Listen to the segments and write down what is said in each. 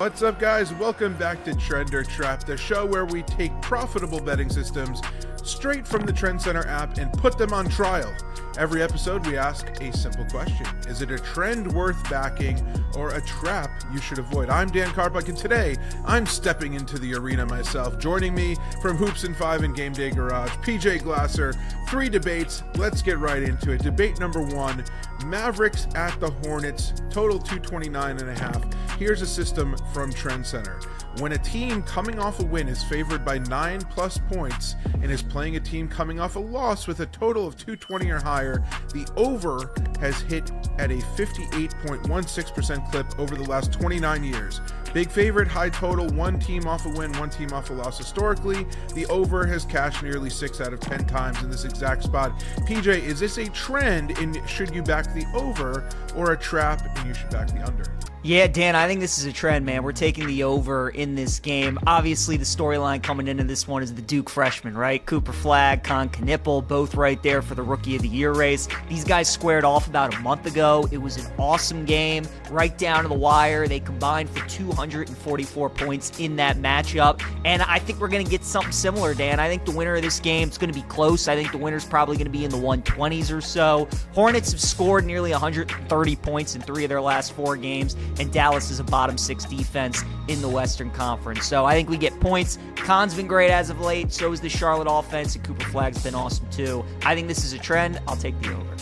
What's up, guys? Welcome back to Trend or Trap, the show where we take profitable betting systems straight from the TrendsCenter app and put them on trial. Every episode, we ask a simple question. Is it a trend worth backing or a trap you should avoid? I'm Dan Karpuc, and today I'm stepping into the arena myself. Joining me from Hoops and Five and GameDay Garage, PJ Glasser. 3 debates. Let's get right into it. Debate number 1, Mavericks at the Hornets, total 229.5. Here's a system from TrendsCenter. When a team coming off a win is favored by 9+ points and is playing a team coming off a loss with a total of 220 or higher, the over has hit at a 58.16% clip over the last 29 years. Big favorite, high total, one team off a win, one team off a loss. Historically, the over has cashed nearly 6 out of 10 times in this exact spot. PJ, is this a trend, and should you back the over, or a trap and you should back the under? Yeah, Dan, I think this is a trend, man. We're taking the over in this game. Obviously, the storyline coming into this one is the Duke freshman, right? Cooper Flagg, Con Knippel, both right there for the Rookie of the Year race. These guys squared off about a month ago. It was an awesome game, right down to the wire. They combined for 244 points in that matchup, and I think we're going to get something similar, Dan. I think the winner of this game is going to be close. I think the winner's probably going to be in the 120s or so. Hornets have scored nearly 130 points in 3 of their last 4 games. And Dallas is a bottom 6 defense in the Western Conference. So I think we get points. Con's been great as of late. So is the Charlotte offense, and Cooper Flagg's been awesome too. I think this is a trend. I'll take the over.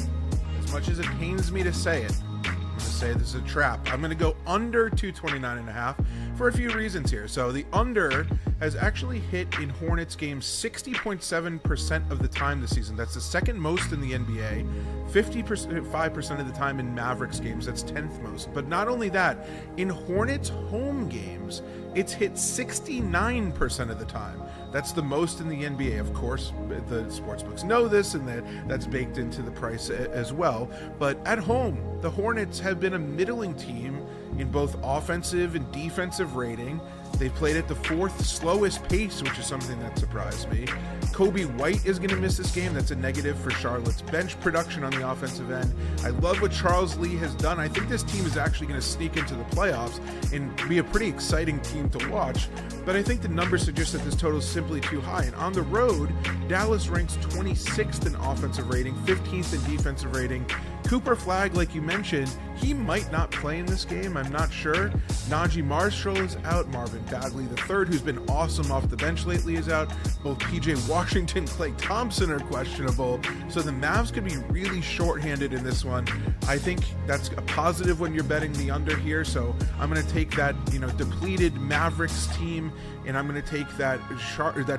As much as it pains me to say it, I'm going to say this is a trap. I'm going to go under 229.5 for a few reasons here. So the under has actually hit in Hornets games 60.7% of the time this season. That's the second most in the NBA. 55% of the time in Mavericks games. That's 10th most. But not only that, in Hornets home games, it's hit 69% of the time. That's the most in the NBA. Of course, the sportsbooks know this, and that's baked into the price as well. But at home, the Hornets have been a middling team in both offensive and defensive rating. They played at the 4th slowest pace, which is something that surprised me. Kobe White is going to miss this game. That's a negative for Charlotte's bench production on the offensive end. I love what Charles Lee has done. I think this team is actually going to sneak into the playoffs and be a pretty exciting team to watch. But I think the numbers suggest that this total is simply too high. And on the road, Dallas ranks 26th in offensive rating, 15th in defensive rating. Cooper Flagg, like you mentioned, he might not play in this game. I'm not sure. Najee Marshall is out. Marvin Bagley III, who's been awesome off the bench lately, is out. Both PJ Washington, Klay Thompson are questionable. So the Mavs could be really shorthanded in this one. I think that's a positive when you're betting the under here. So I'm going to take that, depleted Mavericks team, and I'm going to take that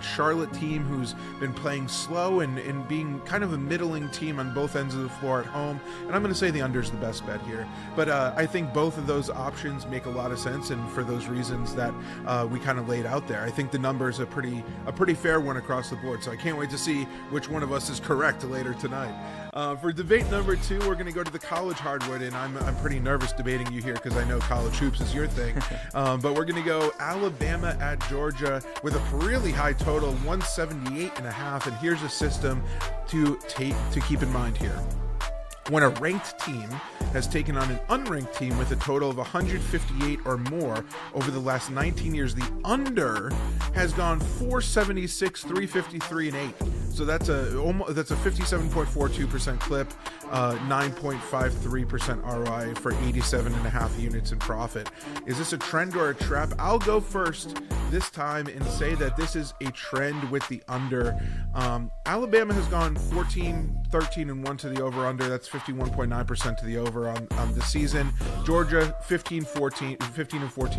Charlotte team who's been playing slow and being kind of a middling team on both ends of the floor at home. And I'm going to say the under is the best bet here. But I think both of those options make a lot of sense, and for those reasons that we kind of laid out there. I think the number is a pretty fair one across the board, so I can't wait to see which one of us is correct later tonight. For debate number 2, we're going to go to the college hardwood, and I'm pretty nervous debating you here because I know college hoops is your thing. But we're going to go Alabama at Georgia with a really high total, 178.5, and here's a system to keep in mind here. When a ranked team has taken on an unranked team with a total of 158 or more over the last 19 years, the under has gone 476, 353, and 8. So that's a 57.42% clip, 9.53% ROI for 87.5 units in profit. Is this a trend or a trap? I'll go first this time and say that this is a trend with the under. Alabama has gone 14, 13, and 1 to the over-under. That's 51.9% to the over on the season. Georgia, 15 and 14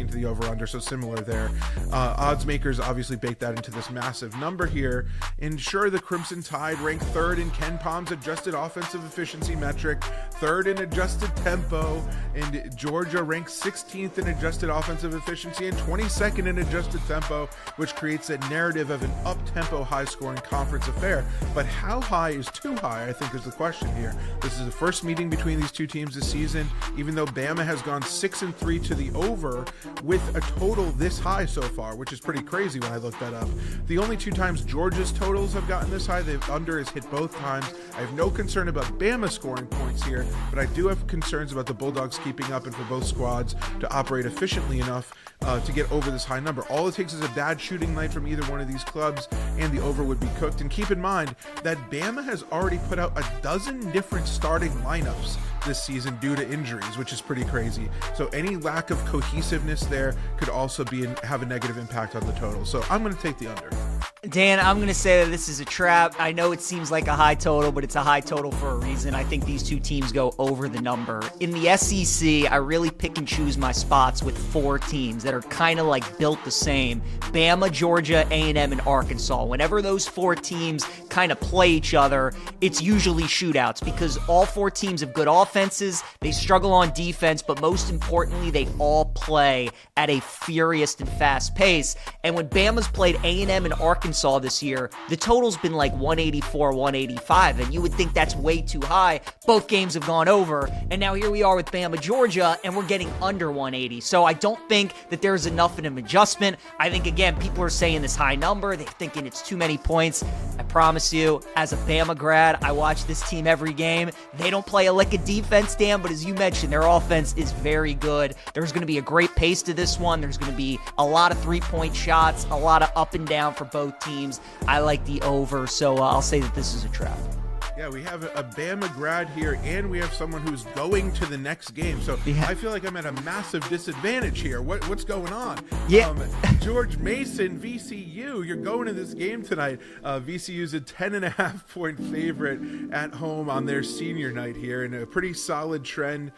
to the over-under, so similar there. Odds makers obviously baked that into this massive number here. And sure, the Crimson Tide ranked 3rd in Ken Palm's adjusted offensive efficiency metric, 3rd in adjusted tempo, and Georgia ranks 16th in adjusted offensive efficiency and 22nd in adjusted tempo, which creates a narrative of an up-tempo, high-scoring conference affair. But how high is too high? justify, I think, is the question here. This is the first meeting between these two teams this season, even though Bama has gone 6-3 to the over with a total this high so far, which is pretty crazy when I looked that up. The only two times Georgia's totals have gotten this high, the under has hit both times. I have no concern about Bama scoring points here, but I do have concerns about the Bulldogs keeping up and for both squads to operate efficiently enough to get over this high number. All it takes is a bad shooting night from either one of these clubs and the over would be cooked. And keep in mind that Bama has already put out a dozen different starting lineups this season due to injuries, which is pretty crazy. So any lack of cohesiveness there could also have a negative impact on the total. So I'm going to take the under. Dan, I'm going to say that this is a trap. I know it seems like a high total, but it's a high total for a reason. I think these two teams go over the number. In the SEC, I really pick and choose my spots with four teams that are kind of like built the same. Bama, Georgia, A&M, and Arkansas. Whenever those four teams kind of play each other, it's usually shootouts because all four teams have good offenses. They struggle on defense, but most importantly, they all play at a furious and fast pace. And when Bama's played A&M and Arkansas this year, the total's been like 184, 185, and you would think that's way too high. Both games have gone over, and now here we are with Bama, Georgia, and we're getting under 180. So I don't think that there's enough in an adjustment. I think, again, people are saying this high number. They're thinking it's too many points. I promise you, as a Bama grad, I watch this team every game. They don't play a lick of defense, Dan, but as you mentioned, their offense is very good. There's going to be a great pace to this one. There's going to be a lot of three-point shots, a lot of up and down for both teams. I like the over, so I'll say that this is a trap. Yeah, we have a Bama grad here, and we have someone who's going to the next game. So yeah. I feel like I'm at a massive disadvantage here. What's going on? Yeah. George Mason, VCU, you're going to this game tonight. VCU's a 10.5-point favorite at home on their senior night here, and a pretty solid trend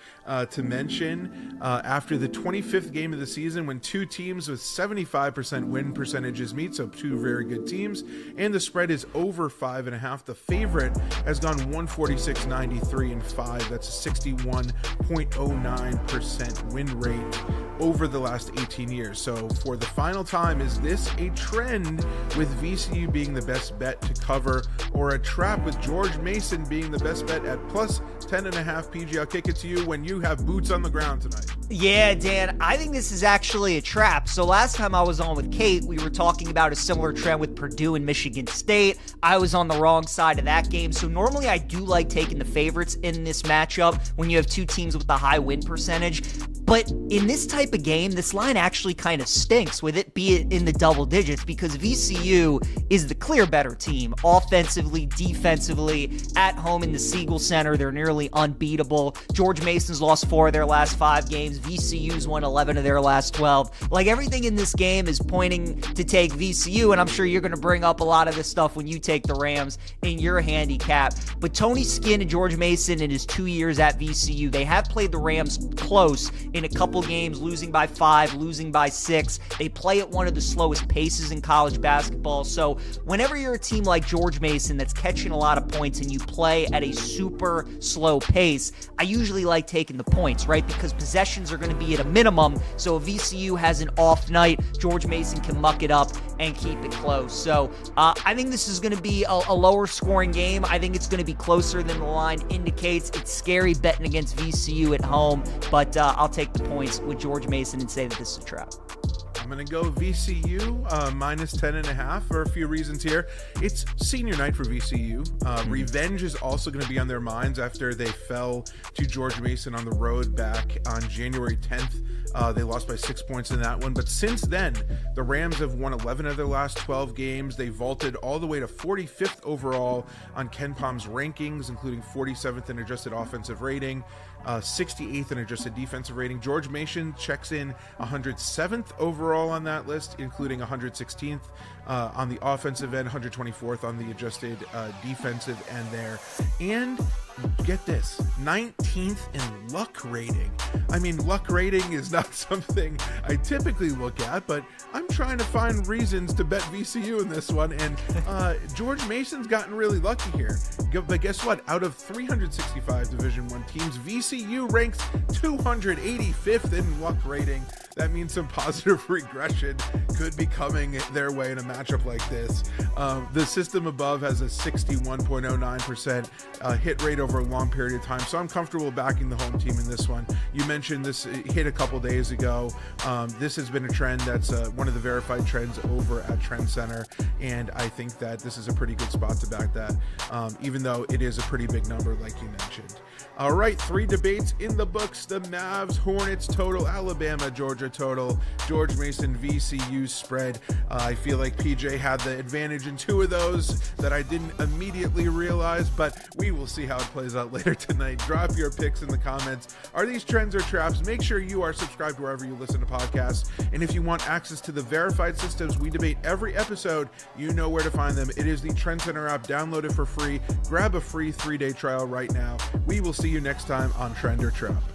to mention. After the 25th game of the season, when two teams with 75% win percentages meet, so two very good teams, and the spread is over 5.5, the favorite has gone 146.93 and 5. That's a 61.09% win rate over the last 18 years. So for the final time, is this a trend with VCU being the best bet to cover, or a trap with George Mason being the best bet at plus 10.5 PG? I'll kick it to you when you have boots on the ground tonight. Yeah, Dan, I think this is actually a trap. So last time I was on with Kate, we were talking about a similar trend with Purdue and Michigan State. I was on the wrong side of that game. So normally I do like taking the favorites in this matchup when you have two teams with a high win percentage. But in this type of game, this line actually kind of stinks with it be it in the double digits because VCU is the clear better team. Offensively, defensively, at home in the Siegel Center, they're nearly unbeatable. George Mason's lost 4 of their last 5 games. VCU's won 11 of their last 12. Like, everything in this game is pointing to take VCU, and I'm sure you're going to bring up a lot of this stuff when you take the Rams in your handicap. But Tony Skinn and George Mason in his 2 years at VCU, they have played the Rams close in a couple games, losing by 5, losing by 6. They play at one of the slowest paces in college basketball. So whenever you're a team like George Mason that's catching a lot of points and you play at a super slow pace, I usually like taking the points, right? Because possessions are going to be at a minimum. So if VCU has an off night, George Mason can muck it up and keep it close. So I think this is going to be a lower scoring game. I think it's going to be closer than the line indicates. It's scary betting against VCU at home, but I'll take the points with George Mason and say that this is a trap. I'm going to go VCU minus 10.5 for a few reasons here. It's senior night for VCU. Revenge is also going to be on their minds after they fell to George Mason on the road back on January 10th. They lost by 6 points in that one. But since then, the Rams have won 11 of their last 12 games. They vaulted all the way to 45th overall on Ken Palm's rankings, including 47th in adjusted offensive rating, 68th in adjusted defensive rating. George Mason checks in 107th overall on that list, including 116th on the offensive end, 124th on the adjusted defensive end there. And get this, 19th in luck rating. I mean, luck rating is not something I typically look at, but I'm trying to find reasons to bet VCU in this one, and George Mason's gotten really lucky here. But guess what? Out of 365 Division I teams, VCU ranks 285th in luck rating. that means some positive regression could be coming their way in a matchup like this. The system above has a 61.09% hit rate over a long period of time, so I'm comfortable backing the home team in this one. You mentioned this hit a couple days ago. This has been a trend that's one of the verified trends over at TrendsCenter, and I think that this is a pretty good spot to back that, even though it is a pretty big number like you mentioned. All right, 3 debates in the books: the Mavs-Hornets total, Alabama-Georgia total, George Mason VCU spread. I feel like PJ had the advantage in 2 of those that I didn't immediately realize, but we will see how it plays out later tonight. Drop your picks in the comments. Are these trends or traps? Make sure you are subscribed wherever you listen to podcasts, and if you want access to the verified systems we debate every episode, you know where to find them. It is the TrendsCenter app. Download it for free. Grab a free 3-day trial right now. We will see you next time on Trend or Trap.